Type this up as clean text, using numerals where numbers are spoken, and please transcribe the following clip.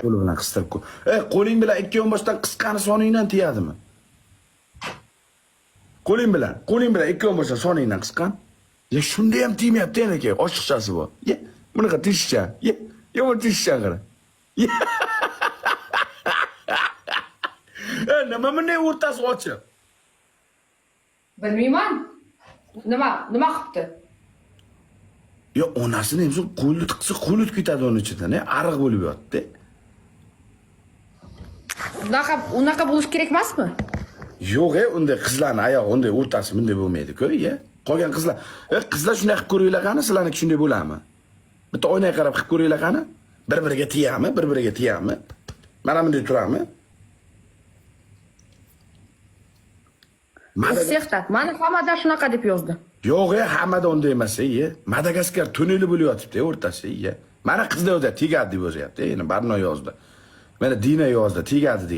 Qo'li bilan qistirib qo'y. Qo'ling bilan ikki yonboshdan qisqani soningdan tiyadimi? Qo'ling bilan ikki yonboshdan soningdan qisqan. Ya shunda ham tiymayapti yana aka, oshiqchasi bor. Ye, bunaqa tishcha. Ye, bu tishcha qara. Nima bunday o'rtasi ochiq? Bilmayman. Nima qilibdi? Ya onasini ham so'ng qo'lni tiqsa qo'l o'tib ketadi uning ichidan, ariq bo'lib yotdi. Unaqa bo'lish kerak emasmi? Yo'q, unday qizlarning oyog'i unday o'rtasi bunday bo'lmaydi-ku, Qolgan qizlar, qizlar shunday qilib ko'ringlar qani, sizlarniki shunday bo'ladimi? Bitta oynaga qarab qilib ko'ringlar qani. Bir-biriga tiyami? Mana bunday turami? Sextat, mana hammada shunaqa deb yozdi. Yo'q, hammada unday emas, Madagaskar tuneli bo'lib yotibdi o'rtasi, Mana qizda o'zi tegadi deb yozyapti, Barno yozdi. Mana Dina yozdi, tegadi degan.